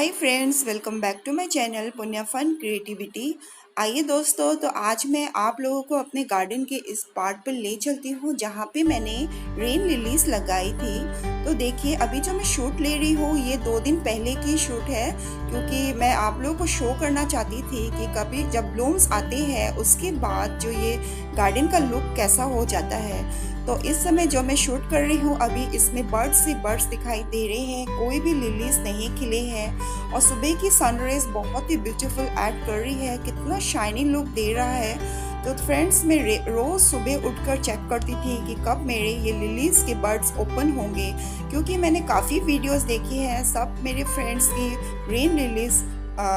Hi friends, welcome back to my channel Punya fun creativity. आइए दोस्तों, तो आज मैं आप लोगों को अपने गार्डन के इस पार्ट पर ले चलती हूँ जहाँ पे मैंने रेन लिलीज लगाई थी। तो देखिए, अभी जो मैं शूट ले रही हूँ ये 2 दिन पहले की शूट है, क्योंकि मैं आप लोगों को शो करना चाहती थी कि कभी जब ब्लूम्स आते हैं उसके बाद जो ये गार्डन का लुक कैसा हो जाता है। तो इस समय जो मैं शूट कर रही हूँ अभी, इसमें बर्ड्स ही बर्ड्स दिखाई दे रहे हैं, कोई भी लिलीज नहीं खिले हैं। और सुबह की सनराइज बहुत ही ब्यूटीफुल ऐड कर रही है, कितना शाइनी लुक दे रहा है। तो फ्रेंड्स, मैं रोज सुबह उठकर चेक करती थी कि कब मेरे ये लिलीज के बर्ड्स ओपन होंगे, क्योंकि मैंने काफ़ी वीडियोस देखी हैं, सब मेरे फ्रेंड्स की रेन लिलीज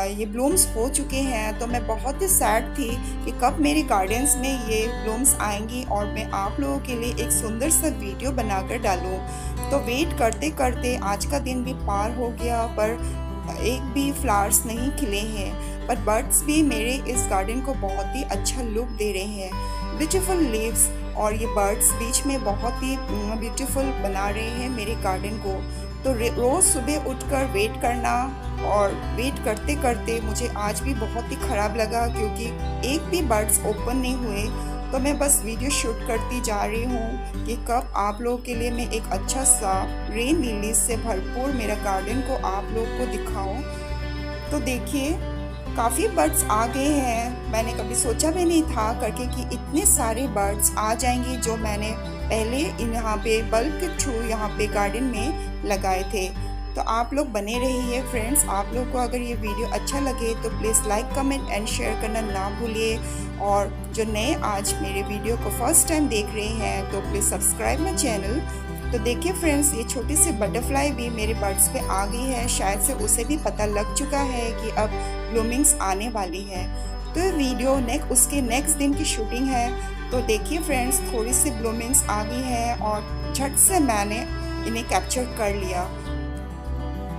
ये ब्लूम्स हो चुके हैं। तो मैं बहुत ही सैड थी कि कब मेरे गार्डन्स में ये ब्लूम्स आएंगी और मैं आप लोगों के लिए एक सुंदर सा वीडियो बनाकर डालूं। तो वेट करते करते आज का दिन भी पार हो गया, पर एक भी फ्लावर्स नहीं खिले हैं। पर बर्ड्स भी मेरे इस गार्डन को बहुत ही अच्छा लुक दे रहे हैं, ब्यूटीफुल लीव्स, और ये बर्ड्स बीच में बहुत ही ब्यूटीफुल बना रहे हैं मेरे गार्डन को। तो रोज़ सुबह उठकर वेट करना, और वेट करते करते मुझे आज भी बहुत ही ख़राब लगा क्योंकि एक भी बर्ड्स ओपन नहीं हुए। तो मैं बस वीडियो शूट करती जा रही हूँ कि कब आप लोगों के लिए मैं एक अच्छा सा रेन लिलीज से भरपूर मेरा गार्डन को आप लोग को दिखाऊं। तो देखिए, काफ़ी बर्ड्स आ गए हैं, मैंने कभी सोचा भी नहीं था करके कि इतने सारे बर्ड्स आ जाएंगे जो मैंने पहले यहाँ पे बल्ब के थ्रू यहाँ पे गार्डन में लगाए थे। तो आप लोग बने रहिए फ्रेंड्स। आप लोग को अगर ये वीडियो अच्छा लगे तो please like, comment and share करना ना भूलिए। और जो नए आज मेरे वीडियो को फर्स्ट टाइम देख रहे हैं तो प्लीज़ सब्सक्राइब माई चैनल। तो देखिए फ्रेंड्स, ये छोटी सी बटरफ्लाई भी मेरे बर्ड्स पे आ गई है, शायद से उसे भी पता लग चुका है कि अब ब्लूमिंग्स आने वाली है। तो ये वीडियो उसके नेक्स्ट दिन की शूटिंग है। तो देखिए फ्रेंड्स, थोड़ी सी ब्लूमिंग्स आ गई है और झट से मैंने इन्हें कैप्चर कर लिया।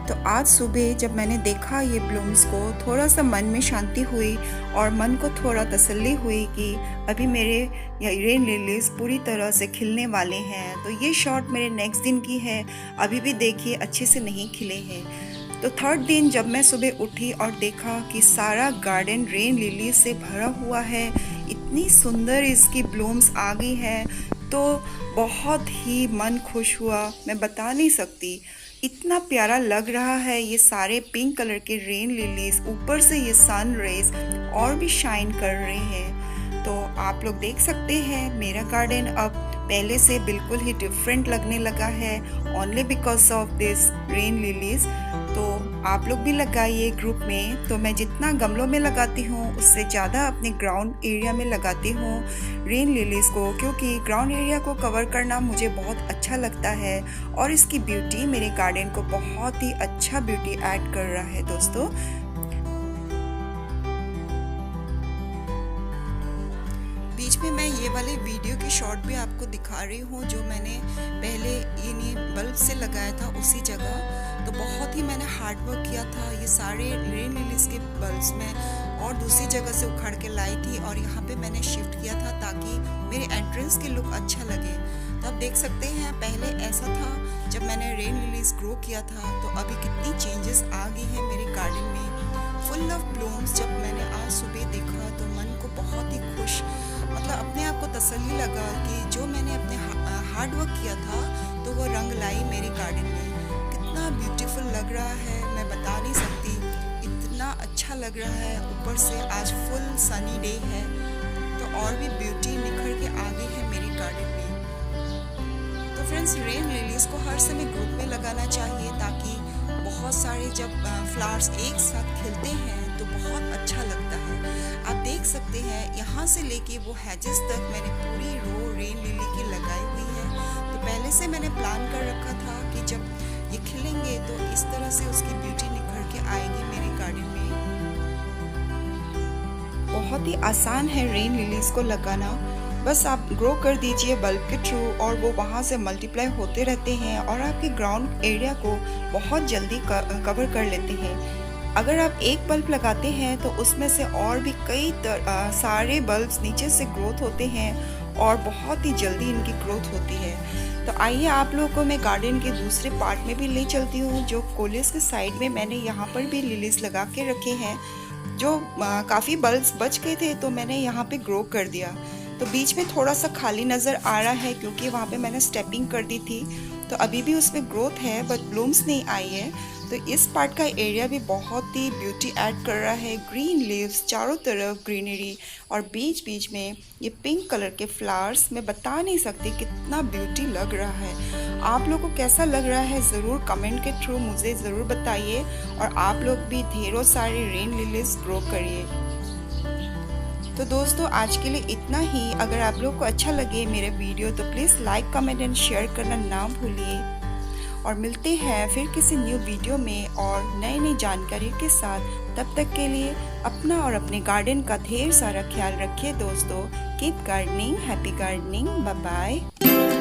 तो आज सुबह जब मैंने देखा ये ब्लूम्स को, थोड़ा सा मन में शांति हुई और मन को थोड़ा तसल्ली हुई कि अभी मेरे रेन लिलीज पूरी तरह से खिलने वाले हैं। तो ये शॉट मेरे नेक्स्ट दिन की है, अभी भी देखिए अच्छे से नहीं खिले हैं। तो थर्ड दिन जब मैं सुबह उठी और देखा कि सारा गार्डन रेन लिली से भरा हुआ है, इतनी सुंदर इसकी ब्लूम्स आ गई हैं, तो बहुत ही मन खुश हुआ, मैं बता नहीं सकती। इतना प्यारा लग रहा है ये सारे पिंक कलर के रेन लिलीज, ऊपर से ये सन रेज और भी शाइन कर रहे हैं। तो आप लोग देख सकते हैं मेरा गार्डन अब पहले से बिल्कुल ही डिफरेंट लगने लगा है, only because of this rain lilies. तो आप लोग भी लगाइए ग्रुप में। तो मैं जितना गमलों में लगाती हूँ उससे ज़्यादा अपने ग्राउंड एरिया में लगाती हूँ रेन लिलीज को, क्योंकि ग्राउंड एरिया को कवर करना मुझे बहुत अच्छा लगता है और इसकी ब्यूटी मेरे गार्डन को बहुत ही अच्छा ब्यूटी ऐड कर रहा है दोस्तों। बीच में मैं ये वाले वीडियो की शॉट भी आपको दिखा रही हूँ जो मैंने पहले इन्हीं बल्ब से लगाया था उसी जगह। तो बहुत ही मैंने हार्ड वर्क किया था, ये सारे रेन लिलीज के बल्ब्स में और दूसरी जगह से उखाड़ के लाई थी और यहाँ पे मैंने शिफ्ट किया था ताकि मेरे एंट्रेंस के लुक अच्छा लगे। तो आप देख सकते हैं पहले ऐसा था जब मैंने रेन लिलीज ग्रो किया था, तो अभी कितनी चेंजेस आ गई हैं मेरे गार्डन में, फुल ऑफ ब्लूम्स। जब मैंने आज सुबह देखा तो मन को बहुत ही खुश, मतलब अपने आप को तसल्ली लगा कि जो मैंने अपने हार्ड वर्क किया था तो वो रंग लाई मेरे गार्डन में। कितना ब्यूटीफुल लग रहा है, मैं बता नहीं सकती, इतना अच्छा लग रहा है। ऊपर से आज फुल सनी डे है तो और भी ब्यूटी निखर के आ गई है मेरे गार्डन में। तो फ्रेंड्स, रेन लिलीज को हर समय ग्रुप में लगाना चाहिए ताकि बहुत सारे जब फ्लावर्स एक साथ खिलते हैं तो बहुत अच्छा लगता है। आप देख सकते हैं यहाँ से लेके वो हैजेस तक मैंने पूरी रो रेन लिली की लगाई हुई है। तो पहले से मैंने प्लान कर रखा था कि जब ये खिलेंगे तो इस तरह से उसकी ब्यूटी निखर के आएगी मेरे गार्डन में। बहुत ही आसान है रेन लिलीज को लगाना, बस आप ग्रो कर दीजिए बल्ब के थ्रू और वो वहाँ से मल्टीप्लाई होते रहते हैं और आपके ग्राउंड एरिया को बहुत जल्दी कवर कर लेते हैं। अगर आप एक बल्ब लगाते हैं तो उसमें से और भी कई सारे बल्ब्स नीचे से ग्रोथ होते हैं और बहुत ही जल्दी इनकी ग्रोथ होती है। तो आइए आप लोगों को मैं गार्डन के दूसरे पार्ट में भी ले चलती हूँ। जो कॉलेज के साइड में मैंने यहाँ पर भी लिलीज लगा के रखे हैं, जो काफ़ी बल्ब्स बच गए थे तो मैंने यहाँ पे ग्रो कर दिया। तो बीच में थोड़ा सा खाली नज़र आ रहा है क्योंकि वहाँ पे मैंने स्टेपिंग कर दी थी, तो अभी भी उसमें ग्रोथ है बट ब्लूम्स नहीं आई है। तो इस पार्ट का एरिया भी बहुत ही ब्यूटी ऐड कर रहा है। ग्रीन लीव्स, चारों तरफ ग्रीनरी और बीच बीच में ये पिंक कलर के फ्लावर्स, मैं बता नहीं सकती कितना ब्यूटी लग रहा है। आप लोगों को कैसा लग रहा है ज़रूर कमेंट के थ्रू मुझे ज़रूर बताइए, और आप लोग भी ढेरों सारे रेन लिलीज ग्रो करिए। तो दोस्तों आज के लिए इतना ही। अगर आप लोग को अच्छा लगे मेरे वीडियो तो please like, comment and share करना ना भूलिए, और मिलते हैं फिर किसी न्यू वीडियो में और नई नई जानकारी के साथ। तब तक के लिए अपना और अपने गार्डन का ढेर सारा ख्याल रखिए दोस्तों। Keep gardening, happy gardening, bye bye.